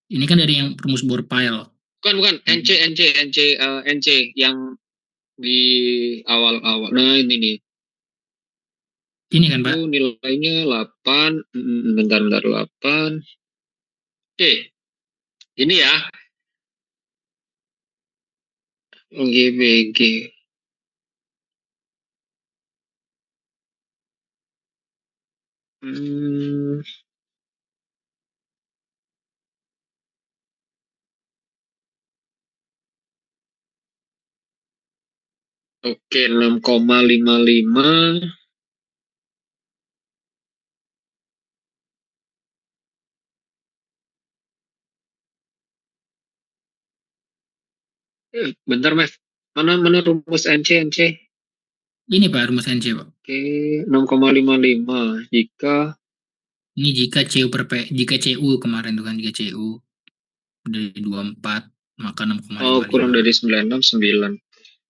Ini kan dari yang rumus Bohr-Pyle. Bukan, NC yang di awal-awal. Nah, ini nih. Ini kan, Itu Pak? nilainya 8, bentar, 8. Oke, ini ya, GBG. Hmm, oke, 6,55. Bentar, Mas. Mana rumus NC? Ini, Pak, rumus NC, Pak. Oke, 6,55. Jika Ini jika CU jika CU kemarin tuh kan, jika CU dari 24 maka kurang 6,55. dari 969.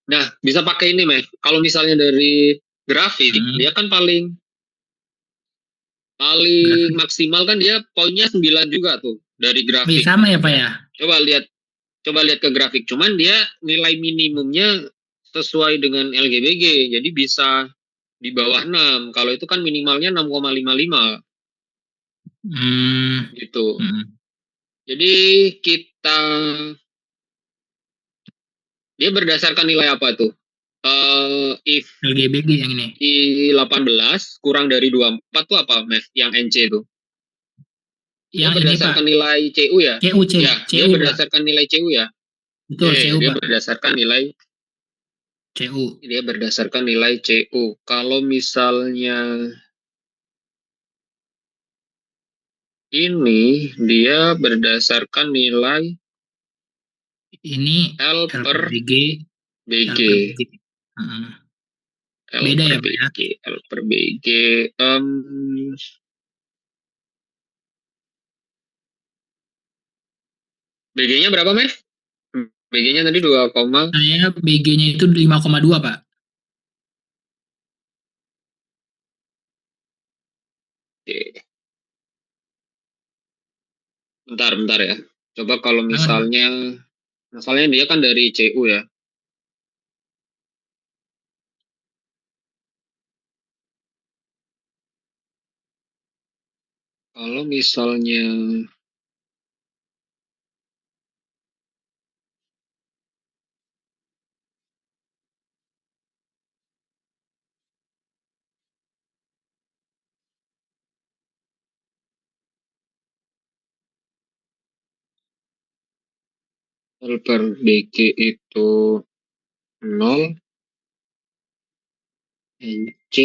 Nah, bisa pakai ini, Mas. Kalau misalnya dari grafik, dia kan paling paling Grafik. maksimal kan dia poinnya 9 juga tuh dari Oh, iya, grafik. sama ya, Pak ya? Coba lihat ke grafik. Cuman dia nilai minimumnya sesuai dengan LGBG. Jadi bisa di bawah 6. Kalau itu kan minimalnya 6,55 Hmm. gitu. Hmm. Jadi kita dia berdasarkan nilai apa tuh? If LGBG yang ini. di 18 kurang dari 24 tuh apa, Mas? Yang NC itu. Dia Yang ini, Pak. berdasarkan nilai CU ya? CU, Ya, dia CU, Pak. berdasarkan nilai CU ya. Betul, CU, Dia Pak. berdasarkan nilai CU. CU. Kalau misalnya ini dia berdasarkan nilai Ini L L per per BG, L BG. per BG. Hmm. L Beda per ya, Pak ya? BG. L per BG. BG-nya berapa, Mas? BG-nya tadi 2, Saya BG-nya itu 5,2, Pak. oke. Bentar ya. Coba kalau Jangan, Pak. misalnya dia kan dari CU ya. Kalau misalnya L per BG itu 0, NC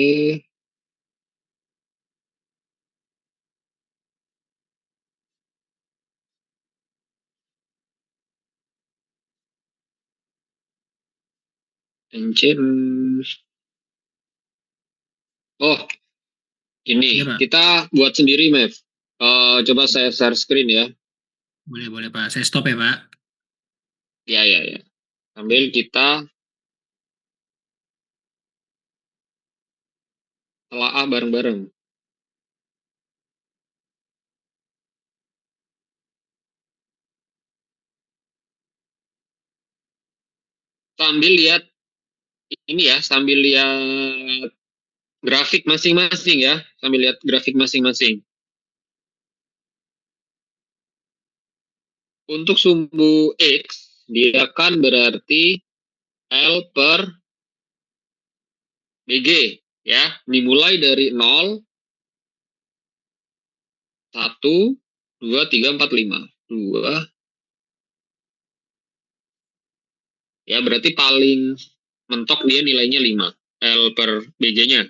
NC oh, ini Iya, Pak. kita buat sendiri, Mev. Coba saya share screen ya. Boleh, boleh, Pak. Saya stop ya, Pak. Ya. Sambil kita telaah bareng-bareng. Sambil lihat ini ya, sambil lihat grafik masing-masing ya. Sambil lihat grafik masing-masing. Untuk sumbu X, dia kan berarti L per BG ya. Dimulai dari 0, 1, 2, 3, 4, 5. 2, ya berarti paling mentok dia nilainya 5. L per BG-nya.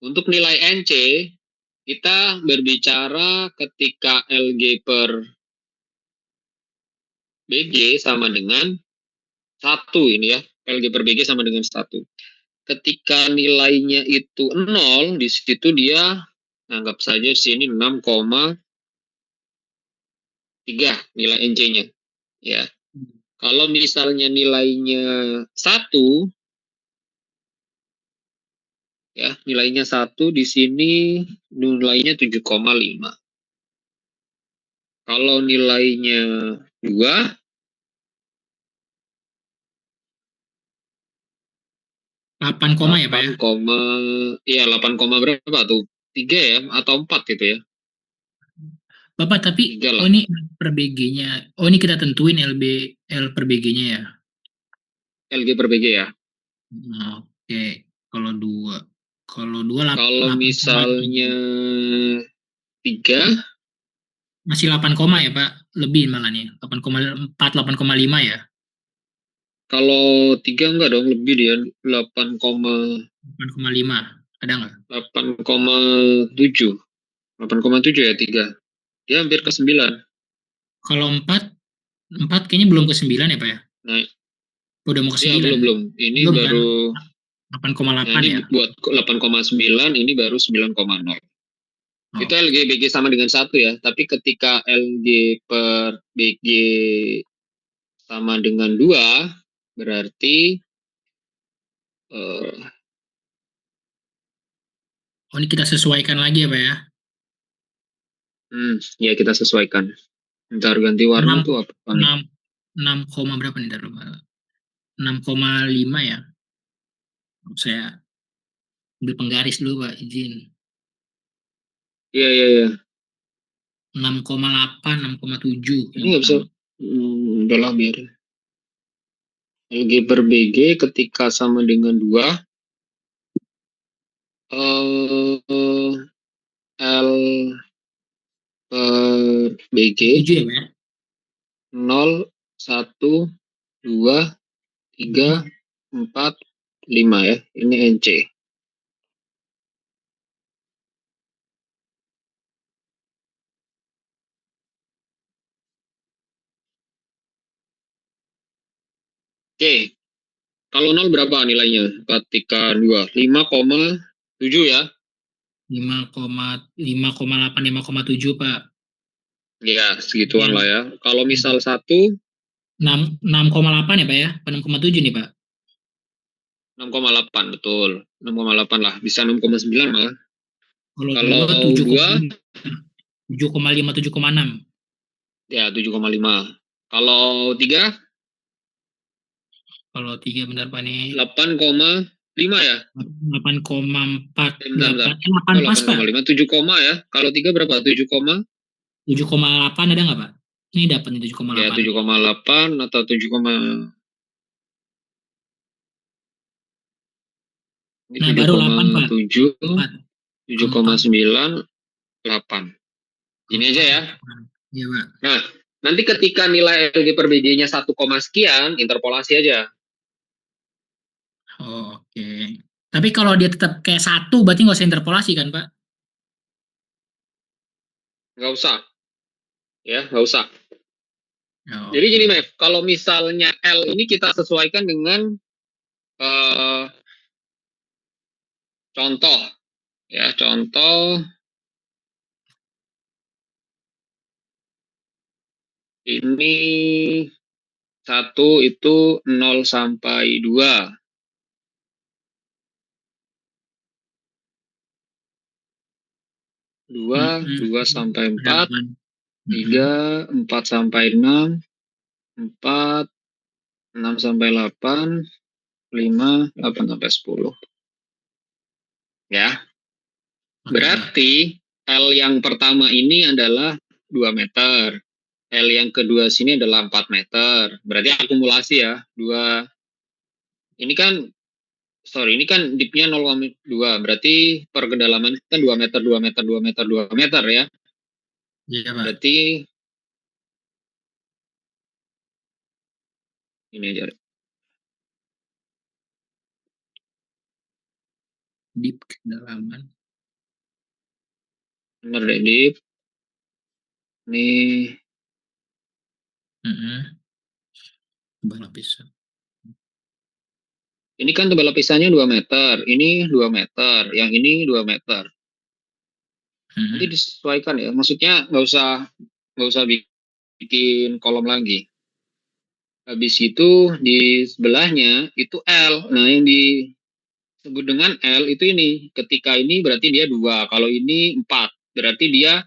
Untuk nilai NC, kita berbicara ketika LG per BG sama dengan 1 ini ya. LG per BG sama dengan 1. Ketika nilainya itu 0, di situ dia anggap saja sini 6,3 nilai NC-nya. Ya. Kalau misalnya nilainya 1, ya, nilainya 1 di sini nilainya 7,5. Kalau nilainya 2, 8 koma ya, Pak 8, ya? iya 8, berapa tuh? 3 ya atau 4 gitu ya? Bapak, tapi 3 oh lah. ini per BG-nya. Oh, ini kita tentuin L per BG-nya ya. LG per BG ya. Oke, kalau dua. Kalau dua Kalau 8,7. misalnya 3, Masih 8 koma ya, Pak? Lebih malah nih. 8,4, 8,5 ya. kalau 3 enggak dong, lebih dia 8,5. Ada nggak? 8,7. 8,7 ya 3. Dia hampir ke 9. Kalau 4, 4 kayaknya belum ke 9 ya, Pak ya? Nah, Udah mau ke ya 9 belum ya? belum. Ini Belum kan? baru, nah 8,8 ini ya? buat 8,9, ini baru 9,0. Itu Oke. LGBG sama dengan 1 ya, tapi ketika LG per BG sama dengan 2, berarti eh, Oh, ini kita sesuaikan lagi ya, Pak ya? ya kita sesuaikan. Ntar ganti warna 6, tuh apa nih? 6, 6 koma berapa nih? Ntar lupa. 6,5 ya. Saya ambil penggaris dulu, Pak. Izin. Iya iya iya. 6,8, 6,7 Ini yang nggak bisa. pertama. Udahlah biarin. LG per BG ketika sama dengan 2, eh, L per BG 7 ya, Pak ya? 0, 1, 2, 3, Hmm. 4, 5 ya. Ini NC. Oke, kalau 0 berapa nilainya ketika 2? 5,7 ya. 5,8, 5,7, Pak. Ya, segituan Yang lah ya. Kalau misal 1, 6,8 ya, Pak ya? 6,7 nih, Pak. 6,8 betul. 6,8 lah, bisa 6,9 malah. Kalau Kalau 2, 7,5. 2, 7,5, 7,6. ya 7,5. Kalau 3, Kalau 3 bentar, Pak nih. 8,5 ya. 8,4, Bentar, bentar. 8. 8 Oh, pas, Pak. 8,5, 7 koma ya. Kalau 3 berapa? 7 koma? 7,8 ada nggak, Pak? Ini dapat nih Ya 7,8. 7,8 atau 7, ini Nah, tujuh baru koma 8, Pak. tujuh, 4. tujuh koma Keempat. sembilan, 8. Ini aja Keempat, ya. 8. Iya, Pak. Nah, nanti ketika nilai LG per BG-nya 1, sekian, interpolasi aja. Oh, oke. Tapi kalau dia tetap kayak 1, berarti nggak usah interpolasi kan, Pak? Nggak usah. Ya, nggak usah. Ya, Jadi gini, oke. Mev, kalau misalnya L ini kita sesuaikan dengan eh, contoh. Ya, contoh ini 1 itu 0 sampai 2. 2, Mm-mm. 2 sampai Ada 4, 8. Mm-mm. 3, 4 sampai 6, 4, 6 sampai 8, 5, 8 sampai 10. Ya, Oke, Pak. berarti L yang pertama ini adalah 2 meter. L yang kedua sini adalah 4 meter. Berarti akumulasi ya. Ini kan, sorry, ini kan dipnya 0,2. Berarti per kedalaman kan 2 meter, 2 meter, 2 meter, 2 meter ya. Iya, Pak. Berarti ini aja. Deep kedalaman. Bener deh, Dip. Nih, Mm-mm. Coba lapisan. ini kan tebal lapisannya 2 meter. Ini 2 meter. Yang ini 2 meter. Nanti Mm-mm. disesuaikan ya. Maksudnya nggak usah bikin kolom lagi. Habis itu di sebelahnya itu L. Nah, yang disebut dengan L itu ini. Ketika ini berarti dia 2. Kalau ini 4. Berarti dia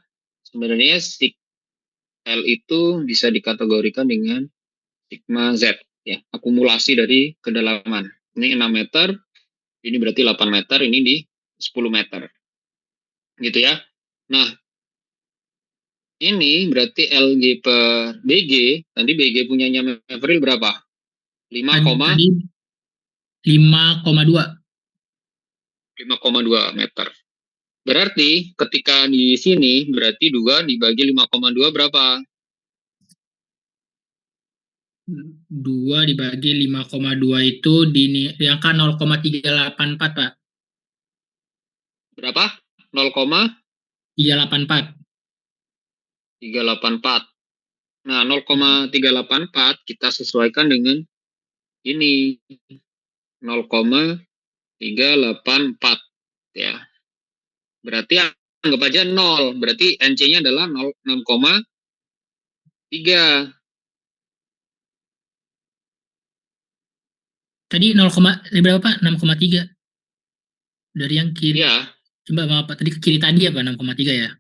sebenarnya L itu bisa dikategorikan dengan sigma Z, ya, akumulasi dari kedalaman. Ini 6 meter, ini berarti 8 meter, ini di 10 meter. Gitu ya. Nah, ini berarti LG per BG, tadi BG punyanya Mevril berapa? 5, Tadi 5,2. 5,2 meter. Berarti ketika di sini berarti 2 dibagi 5,2 berapa? 2 dibagi 5,2 itu di angka 0,384, Pak. Berapa? 0,384. 384. Nah, Hmm. 0,384 kita sesuaikan dengan ini 0,384 ya. Berarti anggap aja 0. Berarti NC-nya adalah 6,3. Tadi berapa, Pak? 6,3. Dari yang kiri. Ya, Coba Bapak tadi ke kiri tadi apa? 6,3 ya?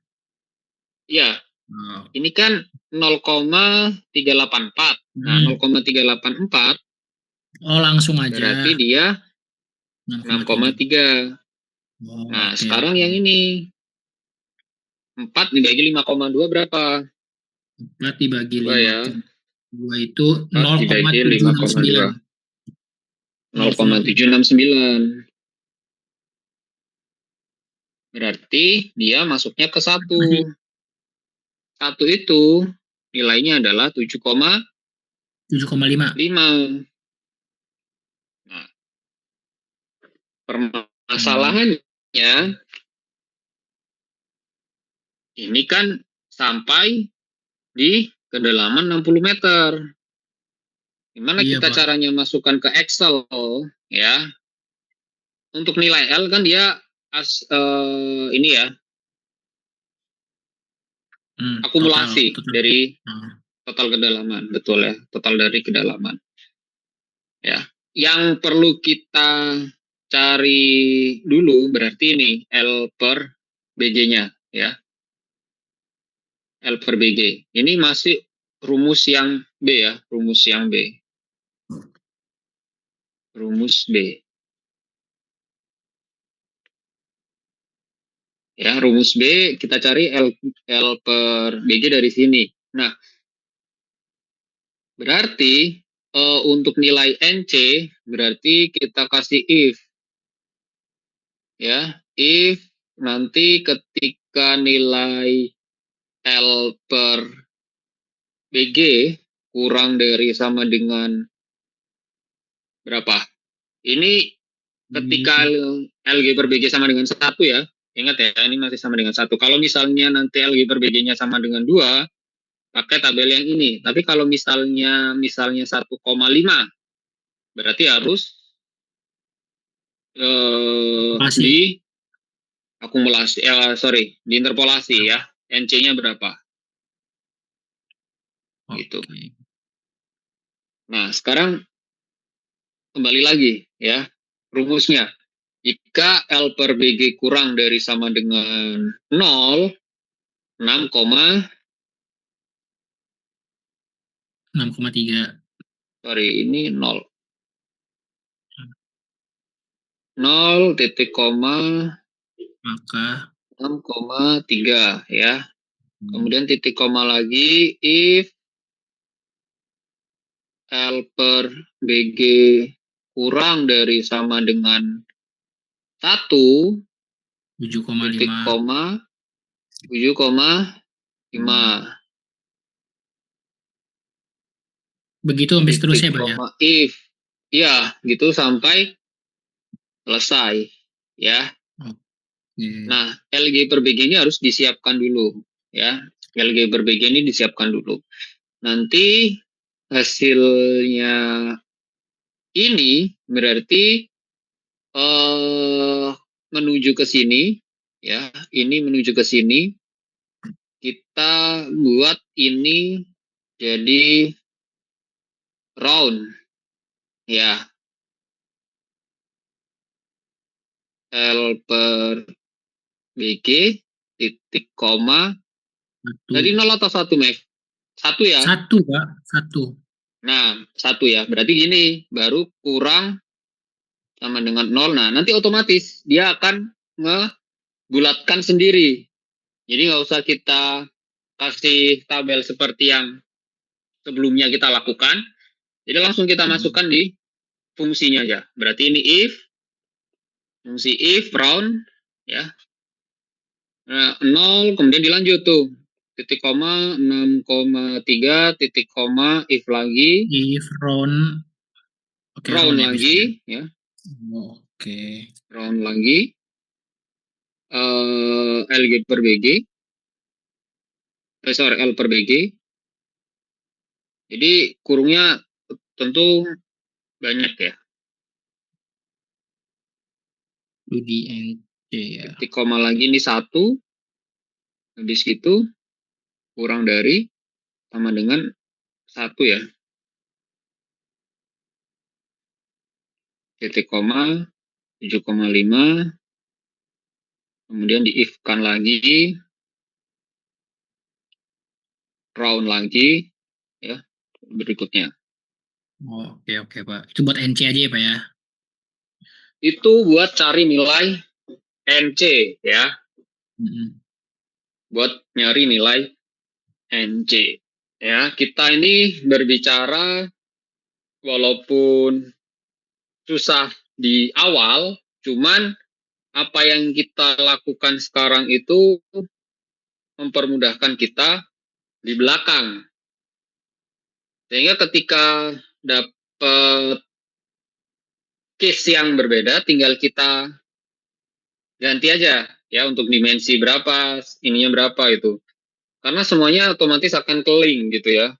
ya. Oh. Ini kan 0,384. Nah, Hmm. 0,384 Oh, langsung aja. berarti dia 6,3. 6,3. Oh, Nah, oke, sekarang oke. yang ini 4 dibagi 5,2 berapa? 4 dibagi Coba lima ya. koma dua itu 4 dibagi 5,2. 0,769. 0,7. 0,769. Berarti dia masuknya ke 1. Masih 1 itu nilainya adalah 7,5. 7,5. Nah, Hmm. permasalahannya ini kan sampai di kedalaman 60 meter. Gimana Iya, kita Pak. caranya masukkan ke Excel ya? Untuk nilai L kan dia ini ya, Total, akumulasi total. dari Nah, total kedalaman, betul ya, total dari kedalaman ya. Yang perlu kita cari dulu berarti ini L per BG-nya ya, L per BG. Ini masih rumus yang B ya, rumus yang B, rumus B ya, rumus B kita cari L per BG dari sini. Nah, berarti untuk nilai NC berarti kita kasih if ya, if nanti ketika nilai L per BG kurang dari sama dengan berapa? Ini ketika LG per BG sama dengan 1 ya. Ingat ya, ini masih sama dengan 1. Kalau misalnya nanti LG per BG-nya sama dengan 2, pakai tabel yang ini. Tapi kalau misalnya 1,5, berarti harus masih. di akumulasi, sorry, di interpolasi ya. NC-nya berapa? Gitu. Oke. Nah, sekarang kembali lagi ya, rumusnya. Jika L per BG kurang dari sama dengan 0, 6, 6,3. sorry, ini 0. 0 titik koma Maka 6,3 ya. hmm, Kemudian titik koma lagi if L per BG kurang dari sama dengan 1, titik 7,5. koma 7,5 Hmm. Begitu sampai titik seterusnya, Pak ya. koma if ya gitu sampai selesai ya. Oke. Nah, LG per BG ini harus disiapkan dulu ya. LG per BG ini disiapkan dulu. Nanti hasilnya ini berarti menuju ke sini ya. Ini menuju ke sini. Kita buat ini jadi round ya. L per BG titik koma. Satu. Tadi 0 atau 1, Max? 1 ya. 1 Pak, 1. Nah, 1 ya. Berarti gini, baru kurang sama dengan 0. Nah, nanti otomatis dia akan ngebulatkan sendiri. Jadi nggak usah kita kasih tabel seperti yang sebelumnya kita lakukan. Jadi langsung kita masukkan di fungsinya aja. Berarti ini fungsi if round ya. Nah, 0 kemudian dilanjut tuh. Titik koma 6,3 titik koma if lagi. If round, oke, Round round ya bisa ya. lagi ya. Oke. Round lagi. LG per BG. Sorry, L per BG. Jadi kurungnya tentu banyak ya. UDNC ya. Titik koma lagi ini 1. Habis itu kurang dari sama dengan 1 ya. Titik koma 7,5. Kemudian di if-kan lagi. Round lagi ya berikutnya. Oke Pak. Itu buat NC aja ya Pak ya. Itu buat cari nilai NC ya. Buat nyari nilai NC. Ya, kita ini berbicara walaupun susah di awal, cuman apa yang kita lakukan sekarang itu mempermudahkan kita di belakang. Sehingga ketika dapat case yang berbeda, tinggal kita ganti aja ya untuk dimensi berapa, ininya berapa itu. Karena semuanya otomatis akan ke-link gitu ya.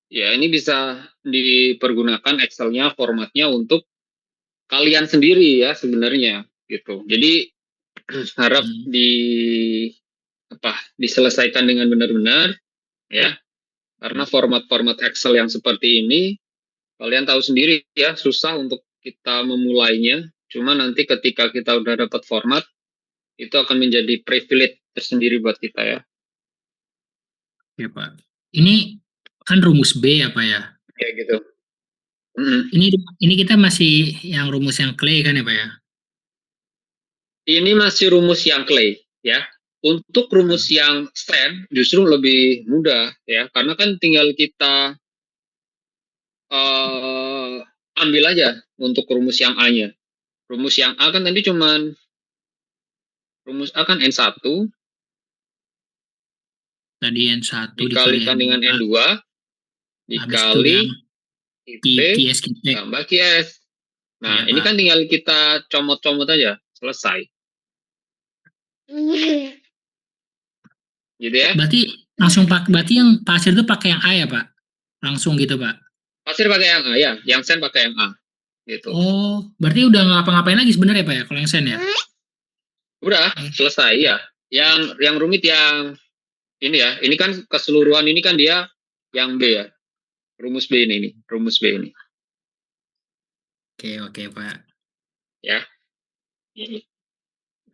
Ya, ini bisa dipergunakan Excel-nya, formatnya untuk kalian sendiri ya sebenarnya gitu. Jadi harap diselesaikan dengan benar-benar ya. Karena format-format Excel yang seperti ini kalian tahu sendiri ya, susah untuk kita memulainya. Cuma nanti ketika kita udah dapat format, itu akan menjadi privilege tersendiri buat kita ya. Oke Pak. Ini kan rumus B ya Pak ya. Ya gitu. Ini kita masih yang rumus yang clay kan ya Pak ya? Ini masih rumus yang clay ya. Untuk rumus yang stand justru lebih mudah ya, karena kan tinggal kita ambil aja untuk rumus yang A-nya. Rumus yang A kan tadi cuman rumus A kan N1 Tadi N1 dikali dikalikan dengan N2. N2 Habis itu yang dikali IP QS. tambah QS. Nah, Iya ini Pak. kan tinggal kita comot-comot aja, selesai. Gitu ya. Berarti yang pasir itu pakai yang A ya Pak? Langsung gitu Pak? Pasir pakai yang A ya, yang sen pakai yang A. Gitu. Oh, berarti udah ngapa-ngapain lagi sebenarnya Pak ya kalau yang sen ya? Udah, selesai ya. Yang rumit yang ini ya. Ini kan keseluruhan ini kan dia yang B ya. Rumus B ini, rumus B ini. Oke Pak. Ya.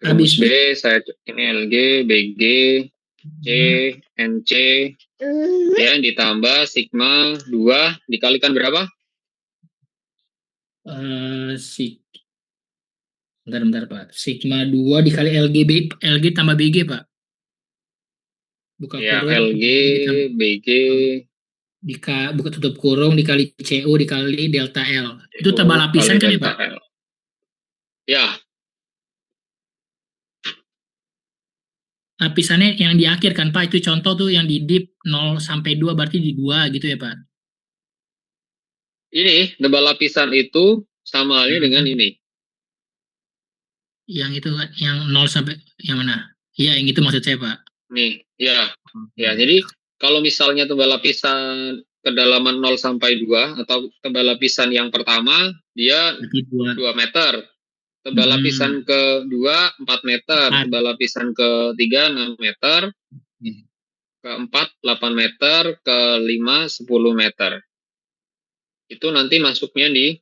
Rumus B saya ini LG, BG, C, NC ya ditambah sigma 2 dikalikan berapa? Bentar Pak. Sigma 2 dikali LG tambah BG Pak. Buka Ya, kurung, LG, BG, buka tutup kurung dikali CO dikali delta L. Itu tambah CO lapisan kali kan ya delta Pak? L. Ya, Lapisannya yang di akhir kan Pak, itu contoh tuh yang di deep 0 sampai 2 berarti di 2 gitu ya Pak? ini tebal lapisan itu sama halnya dengan ini. Yang itu kan, yang 0 sampai yang mana? Iya, yang itu maksud saya Pak. Nih, ya. Ya, jadi kalau misalnya tebal lapisan kedalaman 0 sampai 2 atau tebal lapisan yang pertama dia Berarti 2. 2 meter. Tebal lapisan kedua 4 meter, 4. tebal lapisan ketiga 6 meter, keempat 8 meter, kelima 10 meter. Itu nanti masuknya di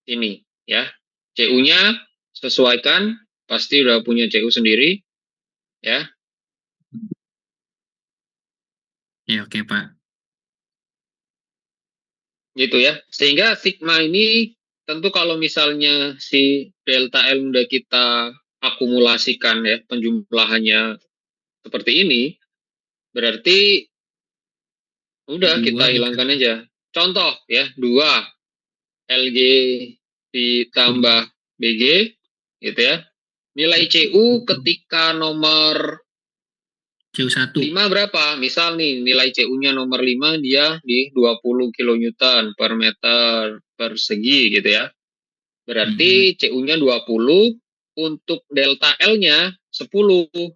ini ya. CU-nya sesuaikan, pasti udah punya CU sendiri ya. Ya oke Pak. gitu ya. Sehingga sigma ini tentu kalau misalnya si delta L udah kita akumulasikan ya penjumlahannya seperti ini, berarti udah Dua kita hilangkan dikali aja. Contoh ya, 2 LG ditambah BG gitu ya. Nilai CU ketika nomor CU1. 5 berapa? Misal nih nilai CU-nya nomor 5 dia di 20 kilonewton per meter persegi gitu ya. Berarti Mm-mm. CU-nya 20, untuk delta L-nya 10.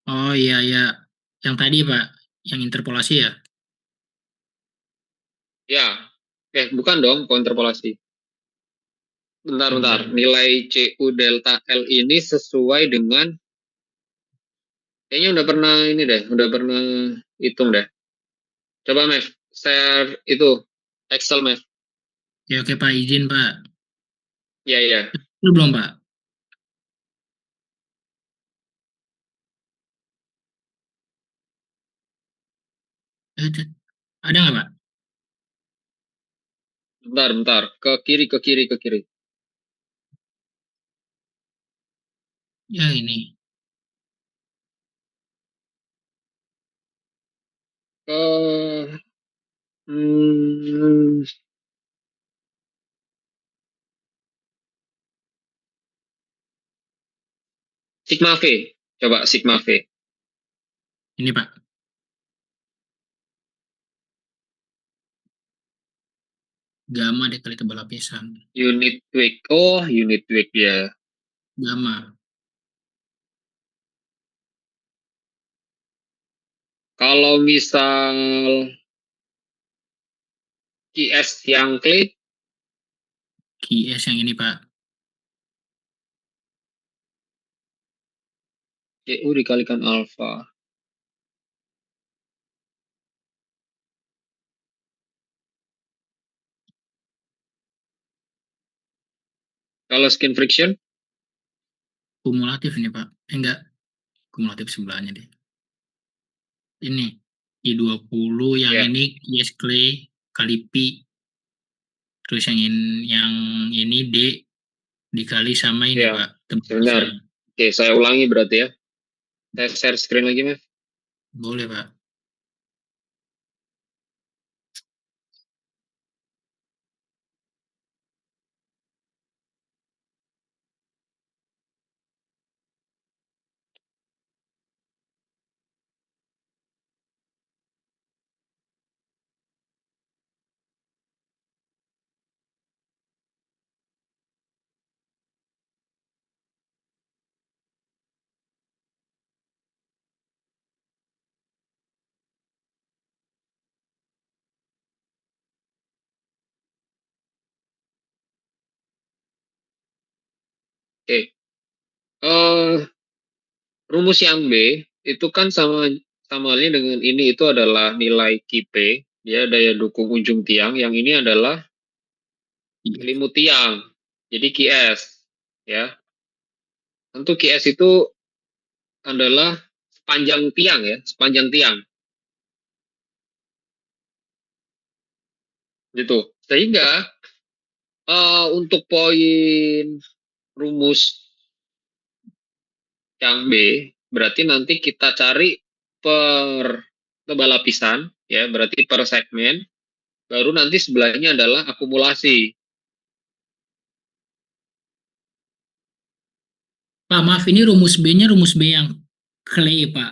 Oh iya ya. Yang tadi Pak, yang interpolasi ya. Ya, bukan dong interpolasi. Bentar. Yang Nilai CU delta L ini sesuai dengan, kayaknya udah pernah ini deh, udah pernah hitung deh. Coba Mev, share itu, Excel Mev. ya oke Pak, izin Pak. Iya. Itu belum Pak? Ada nggak Pak? Bentar. Ke kiri. Ya ini. Ke, hmm, Sigma V. Coba Sigma V. Ini Pak. Gamma dikali tebal lapisan. Unit week. Oh, unit week ya. Gamma. Kalau misal QS yang klik, QS yang ini Pak. CU dikalikan alfa. Kalau skin friction, Kumulatif ini Pak. Enggak. Kumulatif sebelahnya deh. Ini. I20 yang ya, ini QS Clay kali Pi. Terus yang ini D dikali sama ini ya. Pak. Tebal Sebentar. lapisan. Oke, saya ulangi berarti ya. Saya share screen lagi, Mas. Boleh Pak. Oke. Rumus yang B itu kan sama halnya dengan ini, itu adalah nilai Kp, dia daya dukung ujung tiang. Yang ini adalah QS. selimut tiang. Jadi Qs ya. Tentu Qs itu adalah sepanjang tiang ya, sepanjang tiang gitu. Sehingga untuk poin rumus yang B, berarti nanti kita cari per tebal lapisan ya, berarti per segmen, baru nanti sebelahnya adalah akumulasi. Pak, maaf ini rumus B-nya rumus B yang Clay Pak.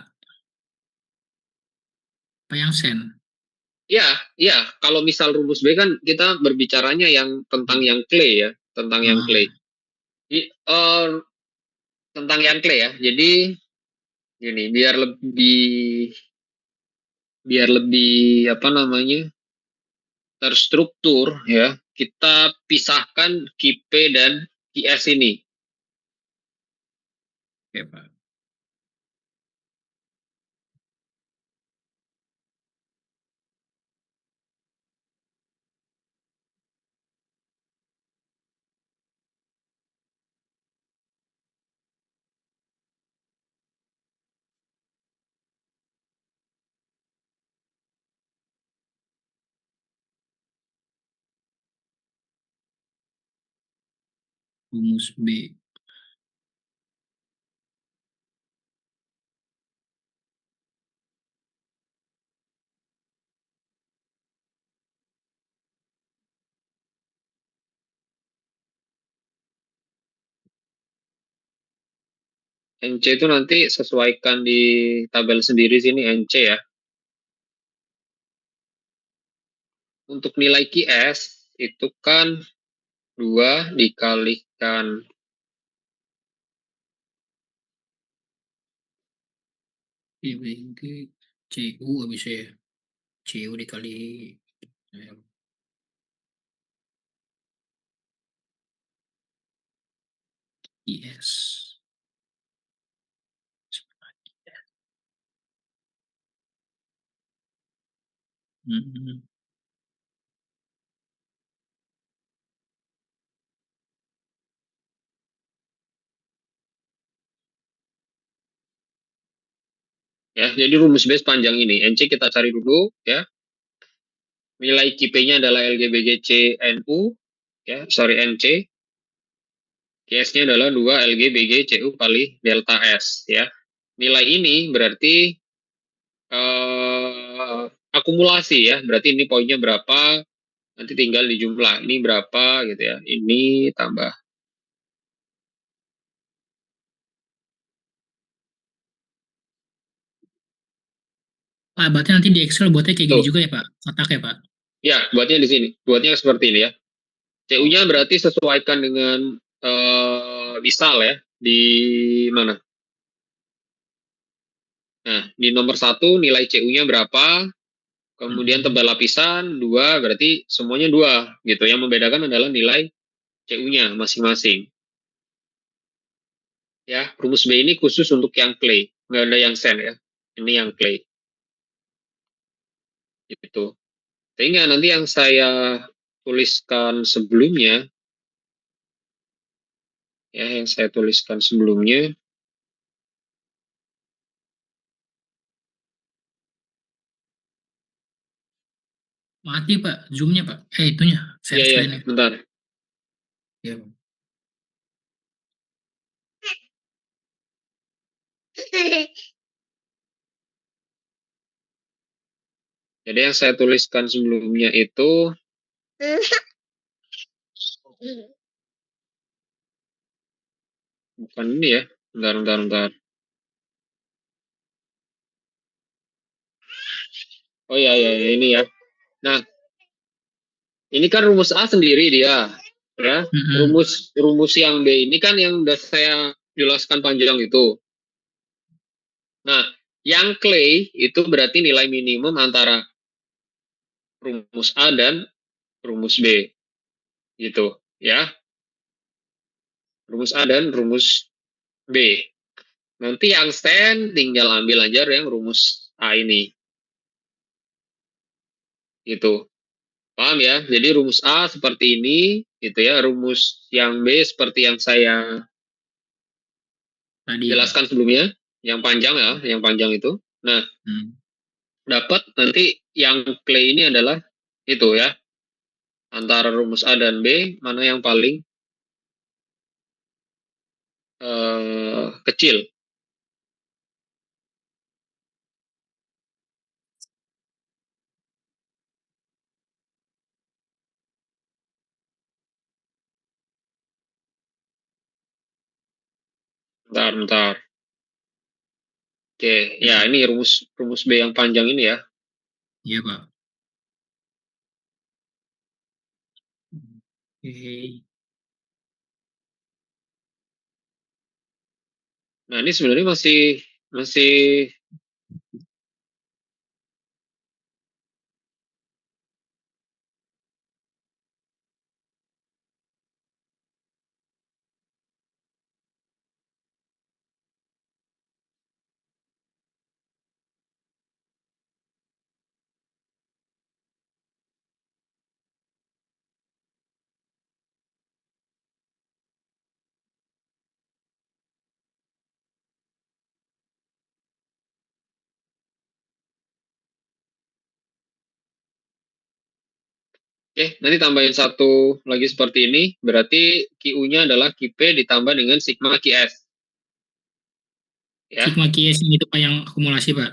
Pak yang Sen. Ya, ya, kalau misal rumus B kan kita berbicaranya yang tentang yang clay ya, tentang yang Ah, clay. Tentang yang clay ya. Jadi gini, biar lebih apa namanya? Terstruktur ya. Kita pisahkan QP dan QS ini. oke Pak. Rumus B. NC itu nanti sesuaikan di tabel sendiri sini NC ya. Untuk nilai QS itu kan 2 dikalikan IBG CU bisa ya. CU dikali IS. Hmm. ya. Jadi rumus B panjang ini. NC kita cari dulu ya. Nilai KP-nya adalah LGBG CNU ya, sorry NC. QS-nya adalah 2 LGBG CU kali delta S ya. Nilai ini berarti akumulasi ya. Berarti ini poinnya berapa, nanti tinggal dijumlah. Ini berapa gitu ya. Ini tambah. Pak, berarti nanti di Excel buatnya kayak gini Tuh. juga ya Pak? Kotak ya Pak? Ya, buatnya di sini. Buatnya seperti ini ya. CU-nya Oh, berarti sesuaikan dengan misal ya. Di mana? Nah, di nomor 1 nilai CU-nya berapa? Kemudian mm-mm. tebal lapisan 2 berarti semuanya 2 gitu. Yang membedakan adalah nilai CU-nya masing-masing. Ya, rumus B ini khusus untuk yang clay, nggak ada yang sand ya. Ini yang clay. Gitu. Sehingga nanti yang saya tuliskan sebelumnya, ya yang saya tuliskan sebelumnya, Mati Pak, zoomnya Pak. Itunya, ya share ya, screen-nya. bentar. Ya, Pak. Jadi yang saya tuliskan sebelumnya itu bukan ini ya. Bentar, bentar, bentar. Oh ya, ya, ya, ini ya. Nah, ini kan rumus A sendiri dia, ya. Mm-mm. Rumus rumus yang B ini kan yang udah saya jelaskan panjang itu. Nah, yang clay itu berarti nilai minimum antara rumus A dan rumus B, gitu, ya. Rumus A dan rumus B. Nanti yang stand tinggal ambil aja yang rumus A ini, gitu. Paham ya? Jadi rumus A seperti ini, gitu ya. Rumus yang B seperti yang saya Tadi ya Pak. jelaskan sebelumnya, yang panjang ya, yang panjang itu. Nah, Hmm. dapat nanti yang clay ini adalah itu ya, antara rumus A dan B mana yang paling kecil. Bentar, bentar. Oke, Ya ya Pak. ini rumus rumus B yang panjang ini ya. Iya Pak. Oke. Nah, ini sebenarnya masih masih Nanti tambahin satu lagi seperti ini, berarti QU-nya adalah QP ditambah dengan sigma QS. Ya, Sigma QS itu Pak yang akumulasi Pak.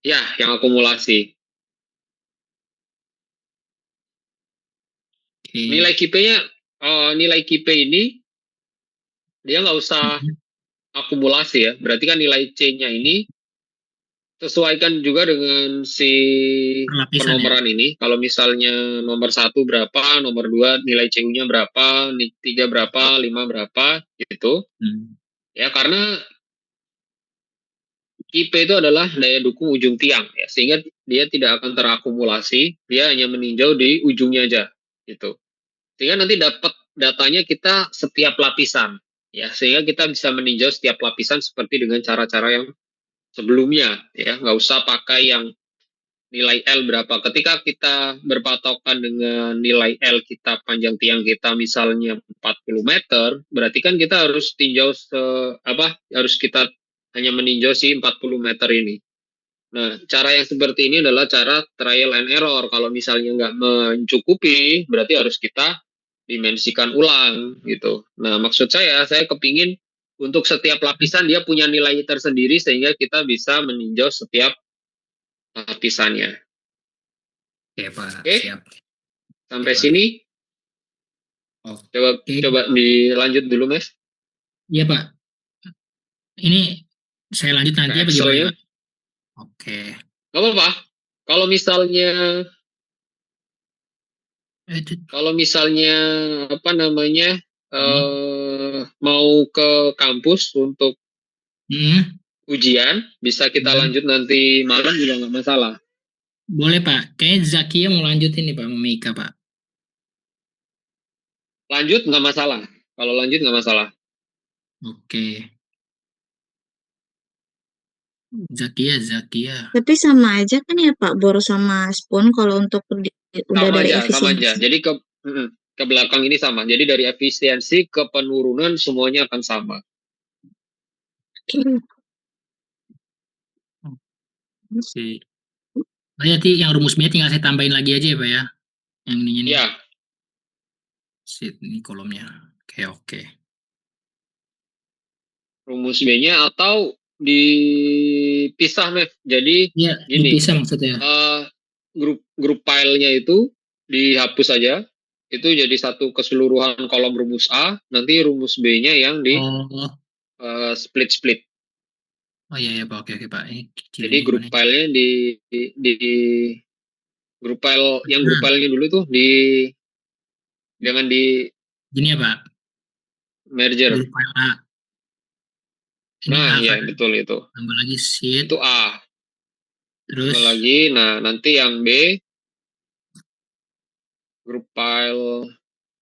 ya yang akumulasi. Oke. Nilai QP-nya, nilai QP ini dia nggak usah Mhm. akumulasi ya. Berarti kan nilai C-nya ini sesuaikan juga dengan si Perlapisan ya. penomoran ini. Kalau misalnya nomor 1 berapa, nomor 2 nilai CU-nya berapa, 3 berapa, 5 berapa, gitu. Hmm. Ya, karena IP itu adalah daya dukung ujung tiang, ya, sehingga dia tidak akan terakumulasi, dia hanya meninjau di ujungnya aja, gitu. Sehingga nanti dapat datanya kita setiap lapisan, ya, sehingga kita bisa meninjau setiap lapisan seperti dengan cara-cara yang sebelumnya, ya, nggak usah pakai yang nilai L berapa. Ketika kita berpatokan dengan nilai L kita panjang tiang kita misalnya 40 meter, berarti kan kita harus tinjau harus kita hanya meninjau si 40 meter ini. Nah, cara yang seperti ini adalah cara trial and error. Kalau misalnya nggak mencukupi, berarti harus kita dimensikan ulang gitu. Nah, maksud saya kepingin untuk setiap lapisan dia punya nilai tersendiri sehingga kita bisa meninjau setiap lapisannya. Oke Pak, Oke, siap. Oke sampai Pak. sini. Coba Oke. coba dilanjut dulu, Mas. Iya Pak. Ini saya lanjut Ke nanti apa gimana Excel-nya. Pak? Oke. Gak apa-apa. Kalau misalnya Itu. kalau misalnya apa namanya Hmm. mau ke kampus untuk Hmm. ujian, bisa kita Hmm. lanjut nanti malam juga nggak masalah. Boleh Pak. Kayaknya Zakia mau lanjutin nih Pak, mau Mika Pak. Lanjut nggak masalah. Kalau lanjut nggak masalah. Oke. Zakia, Zakia. Tapi sama aja kan ya Pak, Bor sama Spoon kalau untuk udah Sama dari aja, sama aja. efisiensi. Jadi ke belakang ini sama. Jadi dari efisiensi ke penurunan semuanya akan sama. Oke. Oke. Nanti yang rumus B tinggal saya tambahin lagi aja ya Pak ya. Yang ininya nih. Ya, Sheet ini kolomnya. Oke, oke. rumus B-nya atau dipisah, Mev. Jadi Iya, gini, dipisah maksudnya. grup grup filenya itu dihapus saja. Itu jadi satu keseluruhan kolom rumus A, nanti rumus B-nya yang di Oh, split-split. oh iya ya Pak. Oke, oke Pak. Ini Jadi kecilnya grup gimana? filenya di grup file yang grup Nah, filenya dulu tuh jangan di gini ya Pak. merger. Grup file A. Ini Nah, A ya kan. betul itu. Tambah lagi sheet. Itu A. Tambah Terus, lagi, nah nanti yang B grup file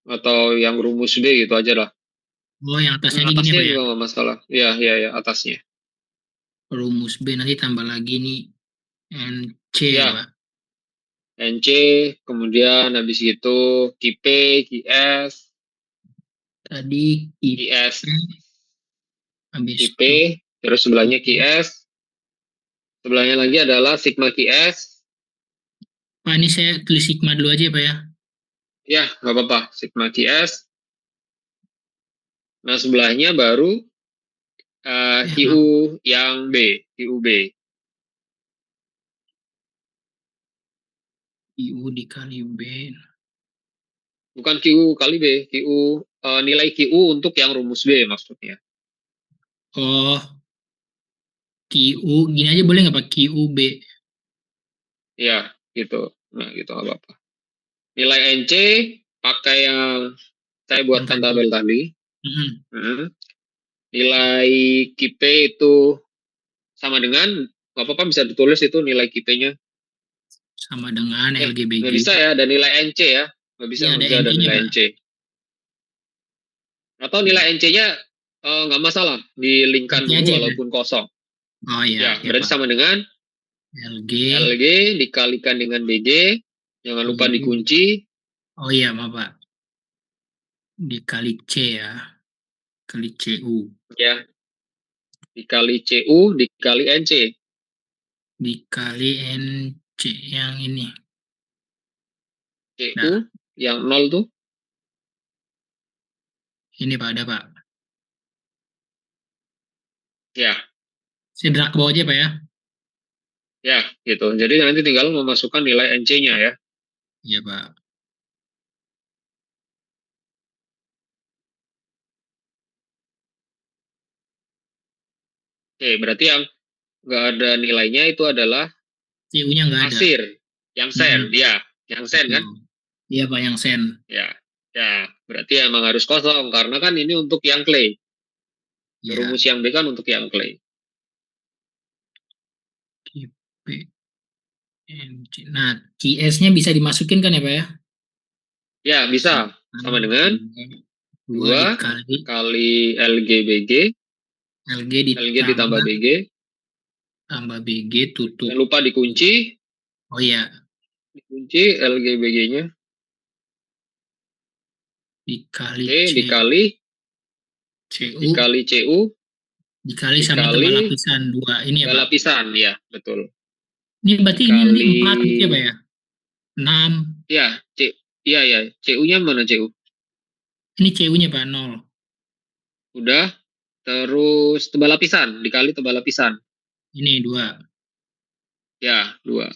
atau yang rumus B gitu aja lah. oh yang atasnya Yang aja gini ya atasnya Pak ya. juga nggak masalah. Ya, ya, ya, atasnya. Rumus B nanti tambah lagi nih NC ya Ya, Pak. NC, kemudian habis itu KP, KS, Tadi IP. KS, Habis KP, itu. terus sebelahnya KS, sebelahnya lagi adalah Sigma KS. Pak, ini saya tulis sigma dulu aja ya Pak ya. Ya, nggak apa-apa, Sigma KS. Nah, sebelahnya baru Maaf. QU yang B, QUB. IU dikali B. Bukan QU kali B, QU, nilai QU untuk yang rumus B maksudnya. Oh, QU. Gini aja boleh nggak Pak? QUB. Ya, gitu. Nah, gitu nggak apa-apa. Nilai NC pakai yang saya Yang buatkan tadi. tabel tadi. Mm-mm. Hmm. Nilai KP itu sama dengan, nggak apa-apa bisa ditulis itu nilai KP-nya. Sama dengan Nggak LGBG. bisa ya, ada nilai NC ya. Iya Nggak ada bisa ada NC-nya nilai Pak. NC. Atau nilai NC-nya nggak masalah, dilingkan NC dulu aja ya. walaupun kosong. Oh iya, Ya, ya berarti Pak. sama dengan LG. LG dikalikan dengan BG. Jangan lupa BG. dikunci. Oh iya, maaf Pak. Dikali C ya. Kali CU. Ya, dikali CU dikali NC. Dikali NC yang ini. CU Nah, yang 0 tuh. ini Pak, ada Pak. Ya, Saya drag ke bawah aja Pak ya. ya gitu. Jadi nanti tinggal memasukkan nilai NC-nya ya. Iya Pak. Oke, berarti yang nggak ada nilainya itu adalah CU-nya nggak ada. pasir, yang sen, Mm-mm. ya, yang sen kan? Betul. Iya Pak, yang sen. Ya, ya. Berarti emang harus kosong karena kan ini untuk yang clay. Iya. Rumus yang B kan untuk yang clay. GPMC. Nah, QS-nya bisa dimasukin kan ya Pak ya? Ya, bisa. Sama Sama dengan dua 2 dikali kali LGBG, LG LG ditambah ditambah BG. tambah BG tutup. Jangan lupa dikunci, Oh iya, dikunci LGBG-nya. dikali Oke, dikali CU dikali CU dikali sama tebal dikali lapisan dua ini ya Pak. lapisan, ya, betul. Ini berarti ini nanti Dikali 4 gitu ya Pak ya? 6. ya, iya ya, CU-nya mana CU? Ini CU-nya Pak 0. Udah, terus tebal lapisan, dikali tebal lapisan. Ini 2. Ya, 2.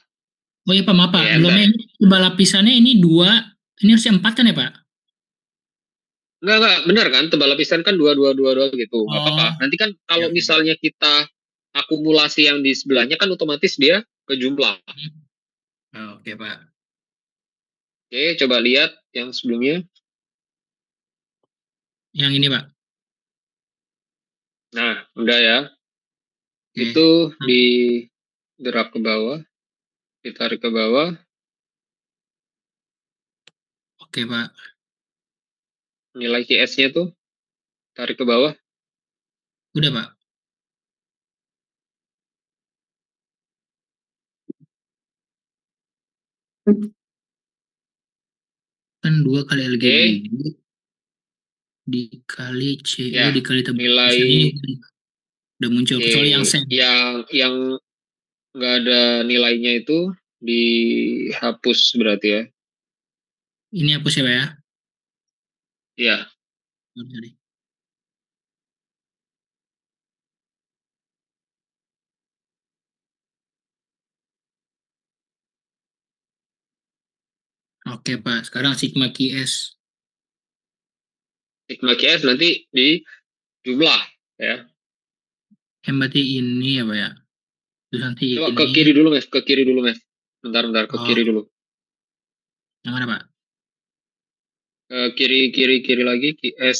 Oh iya Pak, maaf Pak. Oke, enter Belumnya ya. ini tebal lapisannya ini 2. Ini harusnya 4 kan ya Pak? Enggak, benar kan? Tebal lapisan kan 2 2 2 2 gitu. Enggak apa-apa. Oh, Nanti kan ya kalau oke Pak. misalnya kita akumulasi yang di sebelahnya kan otomatis dia ke jumlah. Oh, oke Pak. Oke, coba lihat yang sebelumnya. Yang ini Pak. Nah, udah ya. Oke. Itu Nah, di drag ke bawah, ditarik ke bawah. oke Pak. Nilai QS-nya tuh tarik ke bawah. Udah Pak. Kan 2 kali Oke, LGBG dikali CU ya. dikali tebal lapisan ini Nilai udah muncul. Kecuali yang sen. yang nggak ada nilainya itu dihapus berarti ya. Ini hapus ya Pak ya? Ya, Sorry. Oke Pak. Sekarang Sigma QS. sigma QS nanti di jumlah ya. Yang berarti ini ya Pak ya? Terus nanti Coba ke ini. kiri dulu, Mev. Ke kiri dulu, Mev. Bentar, ke Oh, kiri dulu. yang mana Pak? Ke kiri, kiri lagi. QS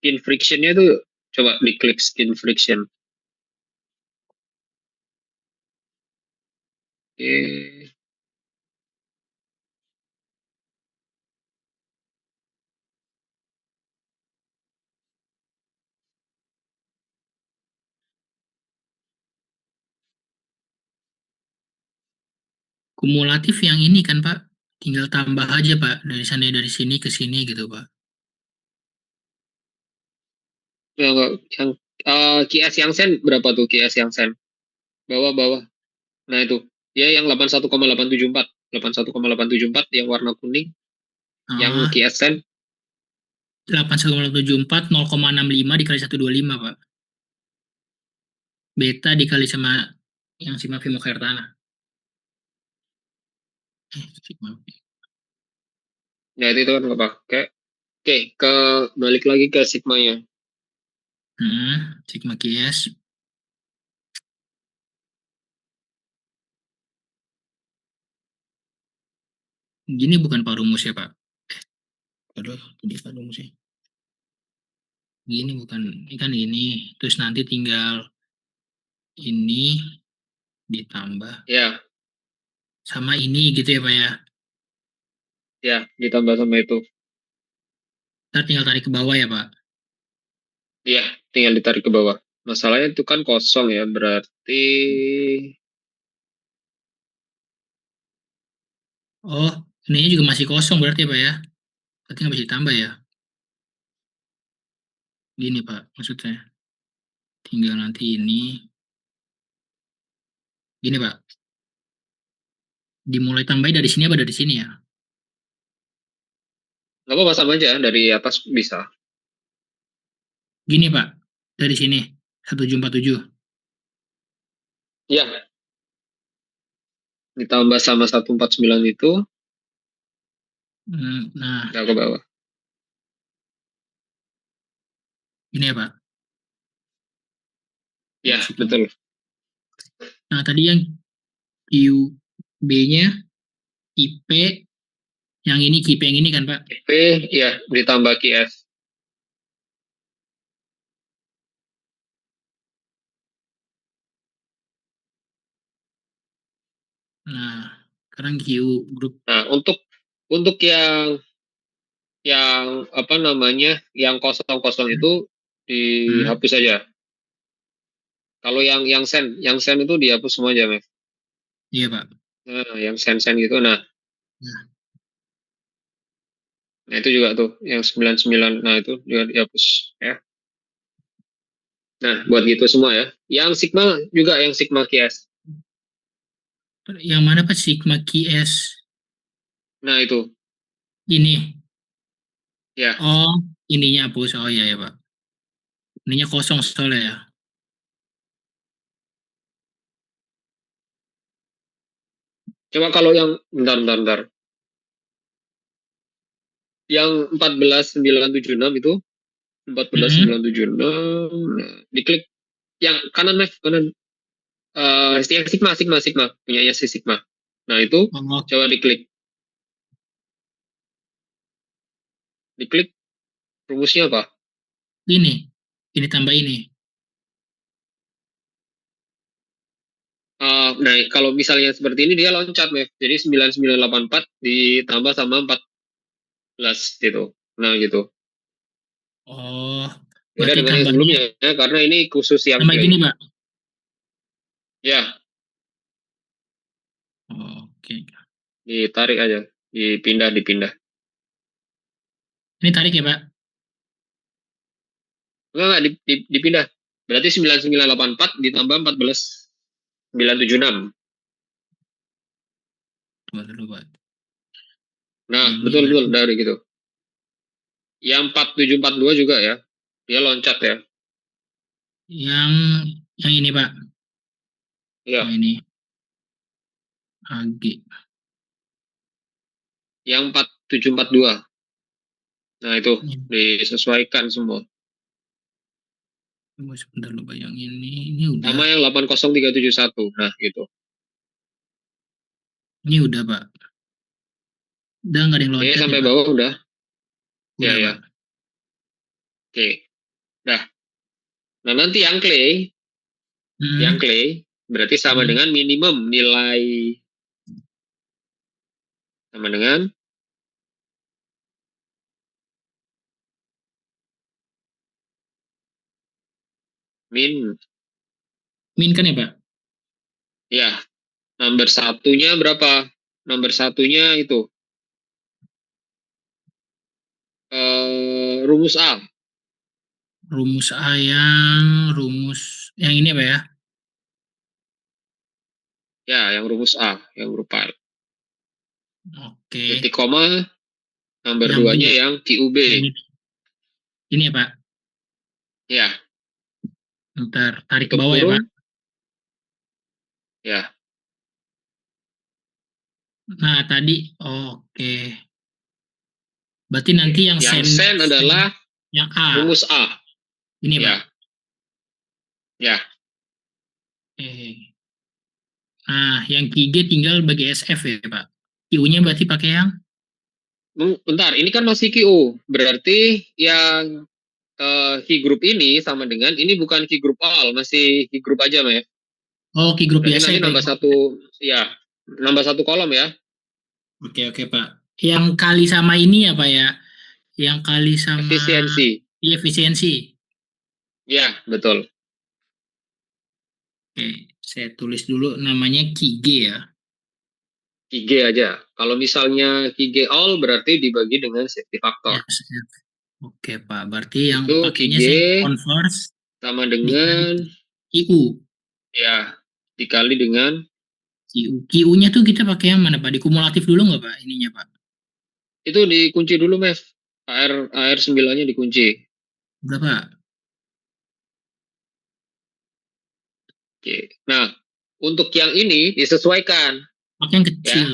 skin friction-nya tuh coba diklik skin friction. Oke. Kumulatif yang ini kan Pak? Tinggal tambah aja Pak. Dari sini ke sini gitu Pak. Yang QS yang sen berapa tuh QS yang sen? Bawah. Nah itu. Ya yang 81,874. 81,874 yang warna kuning. Yang Ah, QS sen. 81,74 0,65 dikali 125 Pak. Beta dikali sama yang Sigma Vimo Tanah. Sigma. Ya itu kan nggak pakai. Oke, ke balik lagi ke sigmanya. Sigma QS. Gini bukan Pak rumus ya Pak? Aduh, tadi Pak rumusnya. Gini bukan, ini kan ini. Terus nanti tinggal ini ditambah Ya, sama ini gitu ya Pak ya? ya ditambah sama itu. Ntar tinggal tarik ke bawah ya Pak? Iya, tinggal ditarik ke bawah. Masalahnya itu kan kosong ya, berarti Oh, ininya juga masih kosong berarti ya Pak ya? Berarti nggak bisa ditambah ya? Gini Pak, maksudnya. Tinggal nanti ini. Gini Pak, dimulai tambahnya dari sini apa dari sini ya? Nggak apa-apa, sama aja dari atas bisa. Gini Pak, dari sini 1747. Ya, ditambah sama 149 itu Nah, nggak ke bawah. ini ya Pak. Ya, Sigma. betul. Nah, tadi yang QB-nya IP, yang ini QP yang ini kan Pak? P ya ditambah QS. Nah, sekarang Q grup. Nah, untuk yang apa namanya, yang kosong-kosong itu Hmm, dihapus aja. Kalau yang sen itu dihapus semua aja, Mas. iya Pak. Nah, yang sen gitu. Nah, Nah, nah itu juga tuh yang 99. Nah, itu juga dihapus ya. Nah, buat gitu semua ya. Yang sigma juga, yang sigma QS. yang mana Pak? Sigma QS Nah, itu ini. ya. Oh, ininya hapus. Oh iya ya Pak. Ininya kosong soalnya ya. Coba kalau yang bentar. Yang 14976 itu Hmm. 14976. Nah, diklik yang kanan, Mas, kanan. Yang sigma punyanya si sigma. Nah, itu Oh, coba diklik rumusnya apa? ini tambah ini. Nah, kalau misalnya seperti ini dia loncat, Mas. Jadi 9984 ditambah sama 14 gitu. Nah, gitu. Oh, Beda berarti dengan yang tambahnya sebelumnya ya, karena ini khusus yang tambah play. gini Pak. Ya, Oke. ditarik aja, dipindah. Ini tarik ya Pak. Enggak, dipindah. Berarti 9984 ditambah 14976. Coba dulu Pak. Nah, Ini betul berarti dari gitu. Yang 4742 juga ya. Dia loncat ya. yang ini Pak. Yang Iya, ini AG. yang 4742. Nah, itu Ini disesuaikan semua. tunggu sebentar lupa yang ini udah. Sama yang 80371. Nah, gitu. Ini udah Pak. Udah nggak ada yang Oke, loncat ya sampai Pak. bawah udah. Ya, Udah Pak. ya. Oke. Nah, nah nanti yang Hmm, clay berarti sama hmm. dengan minimum nilai, sama dengan min. Min kan ya Pak? Ya, nomor satunya berapa? Nomor satunya itu rumus A. Rumus A rumus yang ini apa ya? Ya, yang rumus A, yang berupa Oke. titik koma, nomor Yang B duanya ya. yang QB. Ini ya Pak. Ya, Ntar tarik ke tutup bawah ya Pak. kurung. Ya, Nah tadi oke. Berarti nanti yang yang sen adalah yang A rumus A. ini Pak. Ya, ya. Eh. Nah yang QG tinggal bagi SF ya Pak. Q-nya berarti pakai yang Bentar, ini kan masih QO. Berarti yang key group ini sama dengan ini bukan key group all, masih key group aja, Mas. oh Q grup Berarti biasa nanti ya Pak. nambah satu, ya, nambah satu kolom ya. Oke Pak. Yang kali sama ini ya Pak ya. Yang kali sama Efisiensi. efisiensi. Ya, betul. Oke, saya tulis dulu namanya QG ya. Q aja. Kalau misalnya Q all berarti dibagi dengan safety factor. SF. Oke Pak, berarti yang Itu pakainya Q saya converse sama dikali dengan, QU. ya, dikali dengan, QU. QU-nya tuh kita pakai yang mana Pak? Dikumulatif dulu nggak Pak ininya Pak? itu dikunci dulu, Mas. AR 9-nya dikunci. Berapa? Oke. Nah, untuk yang ini disesuaikan Pakai yang ya. kecil.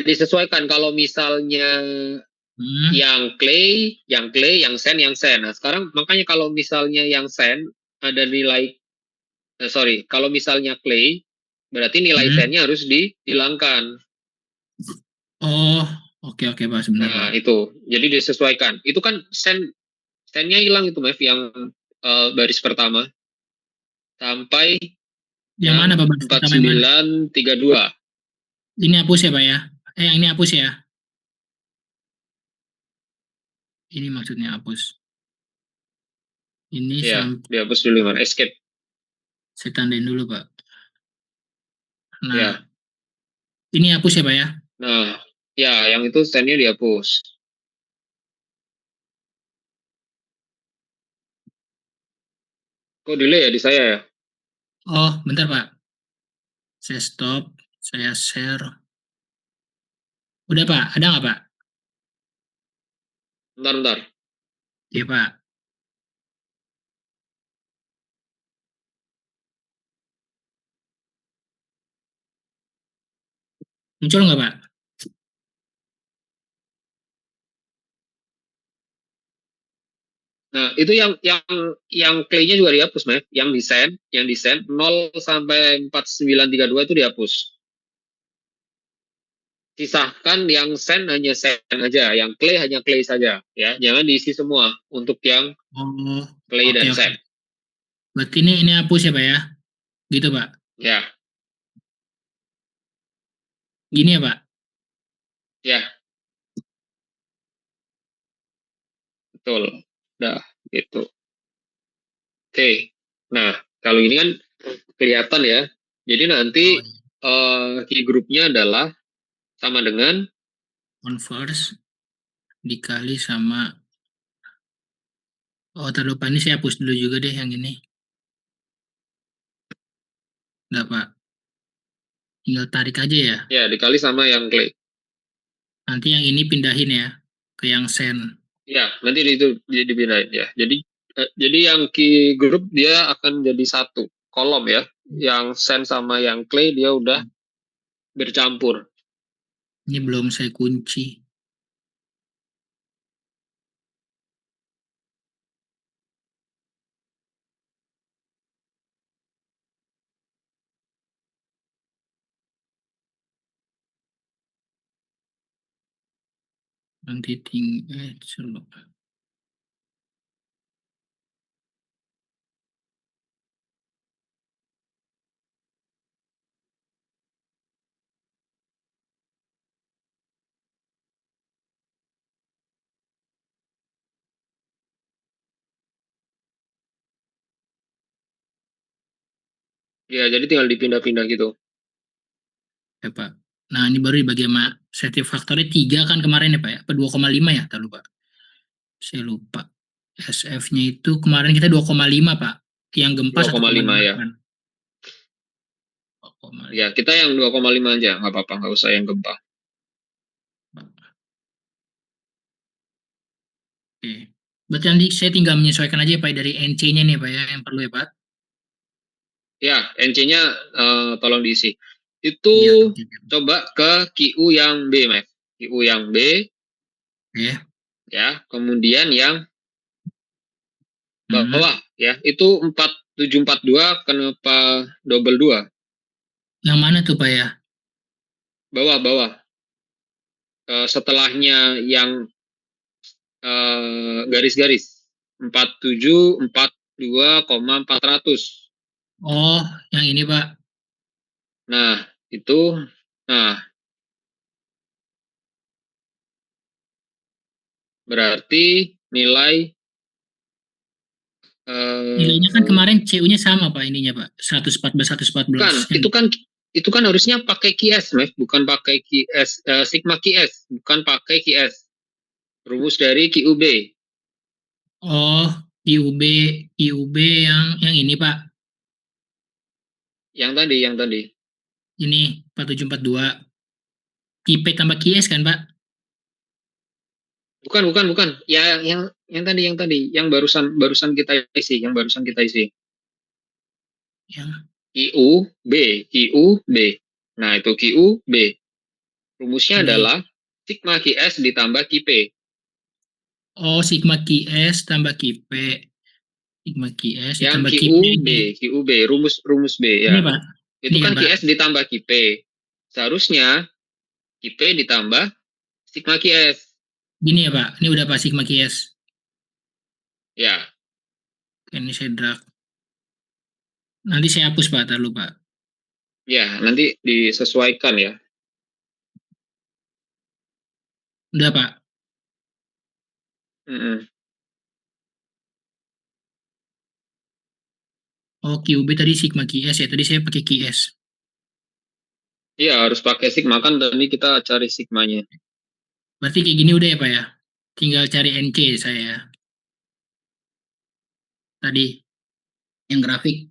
Disesuaikan kalau misalnya yang clay, yang sand. Nah, sekarang makanya kalau misalnya yang sand ada nilai kalau misalnya clay berarti nilai sandnya harus dihilangkan. Oh, oke Pak, sebentar Nah, Pak. itu. Jadi disesuaikan. Itu kan sandnya hilang itu, Mev, yang baris pertama sampai Yang mana yang Pak baris pertama yang mana? 4932. Ini hapus ya Pak ya? Yang ini hapus ya? Ini maksudnya hapus. Ini Ya, sampai dihapus dulu, man. Escape. saya tandain dulu Pak. Nah, Ya. ini hapus ya Pak ya? Nah, ya, yang itu sandnya dihapus. Kok delay ya di saya ya? Oh, bentar Pak. Saya stop, saya share. Udah Pak, ada nggak Pak? Bentar. Iya Pak. Muncul nggak Pak? Nah, itu yang clay-nya juga dihapus, Mev. Yang desain 0 sampai 4932 itu dihapus. Sisahkan yang sand hanya sand aja, yang clay hanya clay saja, ya. Jangan diisi semua untuk yang Oh, clay oke. dan sand. Berarti ini hapus ya Pak ya? Gitu Pak. Ya, Gini ya Pak. ya, betul. Dah, gitu. Oke. Nah, kalau ini kan kelihatan ya. Jadi nanti Oh, iya. key groupnya adalah sama dengan Converse dikali sama, oh terlupa, ini saya hapus dulu juga deh yang ini. Enggak Pak. Tinggal tarik aja ya. ya dikali sama yang clay. Nanti yang ini pindahin ya ke yang sand. Ya, nanti itu dipindahin ya. Jadi yang key group dia akan jadi satu kolom ya. Yang sand sama yang clay dia udah bercampur. Ini belum saya kunci. Nanti tinggal coba. Ya, jadi tinggal dipindah-pindah gitu. Ya Pak. Nah ini baru dibagi sama safety faktornya 3 kan kemarin ya Pak ya? Apa 2,5 ya? Tak lupa. Saya lupa. SF-nya itu kemarin kita 2,5 Pak. Yang gempa 2,5 ya. 1,8. Ya, kita yang 2,5 aja, nggak apa-apa, nggak usah yang gempa. Oke. Berarti nanti saya tinggal menyesuaikan aja ya Pak dari NC-nya nih Pak ya, yang perlu ya Pak. Ya, NC-nya tolong diisi. Itu Iya, oke. coba ke QU yang B, Mev. QU yang B, Oke. ya. Kemudian yang Hmm. bawah, ya. Itu 4742, kenapa double 2? Yang mana tuh Pak ya? Bawah. Setelahnya yang garis-garis. 4742,400. Oh, yang ini Pak. Nah, itu. Nah, berarti nilai Nilainya kan kemarin CU-nya sama Pak ininya Pak. 114 114 yang itu kan harusnya pakai QS, Mev, bukan pakai QS, sigma QS, bukan pakai QS. Rumus dari QUB. oh, IUB yang ini Pak. Yang tadi. Ini 4742. KIP tambah KIS kan Pak? Bukan. Ya, yang tadi, yang barusan kita isi, Yang QUB. Nah, itu QUB. Rumusnya B. adalah sigma QS ditambah QP. Oh, sigma QS tambah QP. Sigma QS Yang ditambah QP. QUB, rumus B Ini ya. Pak. Itu Ini kan kan Pak. QS ditambah QP. Seharusnya QP ditambah sigma QS. Gini ya Pak. Ini udah Pak sigma QS. Ya, Ini saya drag. Nanti saya hapus Pak. Ntar lupa. ya, nanti disesuaikan ya. Udah Pak. Mm-mm. Oh, QB tadi sigma QS ya. Tadi saya pakai QS. Iya, harus pakai sigma kan tadi kita cari sigmanya. Berarti kayak gini udah ya Pak ya. Tinggal cari NC saya. Tadi yang grafik.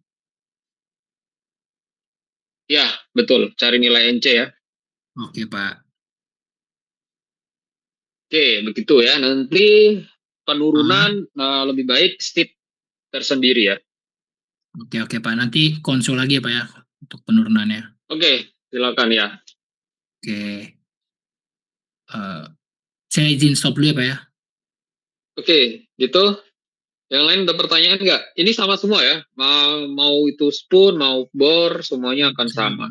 Ya, betul. Cari nilai NC ya. Oke Pak. Oke, begitu ya. Nanti penurunan lebih baik step tersendiri ya. Oke Pak. Nanti konsul lagi ya Pak ya. Untuk penurunannya. Oke, silakan ya. Oke. Saya izin stop dulu ya Pak ya. Oke, gitu. Yang lain ada pertanyaan nggak? Ini sama semua ya. Mau itu spoon, mau bor, semuanya akan sama.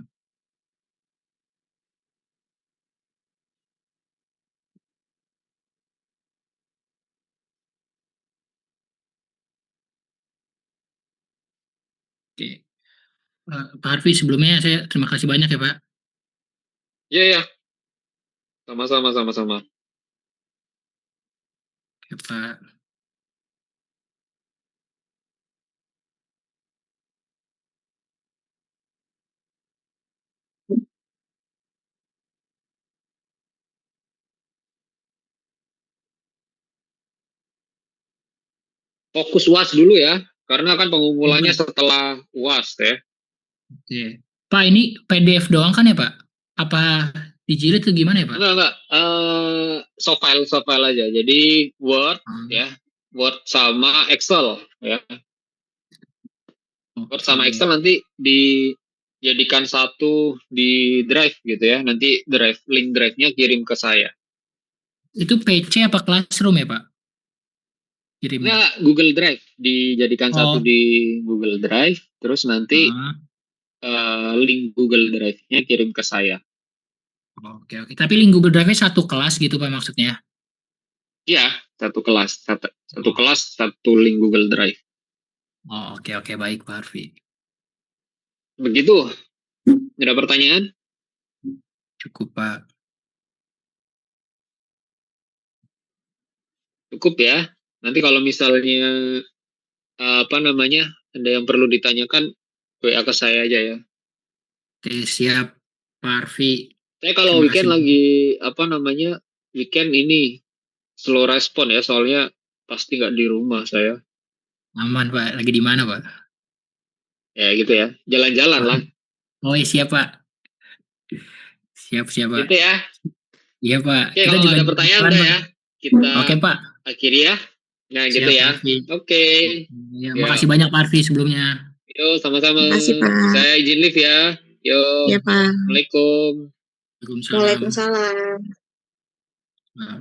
Oke. Pak Harvey sebelumnya saya terima kasih banyak ya Pak. Iya, ya. Sama-sama. Oke Pak. Fokus UAS dulu ya. Karena kan Iya, pengumpulannya Pak. setelah UAS ya. Oke. Pak ini PDF doang kan ya Pak? Apa dijilid atau gimana ya Pak? Enggak. Soft file aja. Jadi Word Hmm, ya. Word sama Excel ya. Word sama Oke. Excel nanti dijadikan satu di drive gitu ya. Nanti link drive-nya kirim ke saya. Itu PC apa Classroom ya Pak? Kirimnya. Enggak, Google Drive dijadikan satu Oh. di Google Drive. Terus nanti Ah, link Google Drive-nya kirim ke saya. oke. Tapi link Google Drive-nya satu kelas gitu Pak maksudnya? Iya, satu kelas, satu Oh, kelas, satu link Google Drive. oke. Baik Pak Harvey. Begitu. Ada pertanyaan? Cukup Pak. Cukup ya. Nanti kalau misalnya apa namanya ada yang perlu ditanyakan, WA ke saya aja ya. Oke, siap Pak Harvey. Saya kalau Terima weekend kasih. lagi apa namanya weekend ini slow respon ya soalnya pasti nggak di rumah saya. Aman Pak. Lagi di mana Pak? Ya gitu ya. Jalan-jalan lah. Oh, iya, siap Pak. Siap Pak. Gitu ya. Iya Pak. Oke, Kita kalau nggak juga ada pertanyaan jalan udah Pak. ya. Kita Oke Pak. akhiri ya. Nah gitu Siap Pak ya. Harvey. Oke. Ya, Ya. makasih banyak Pak Harvey sebelumnya. Yuk sama-sama. Makasih, Pak. Saya izin live ya. Ya, Yuk. Pak. Assalamualaikum. Waalaikumsalam. Waalaikumsalam. Nah.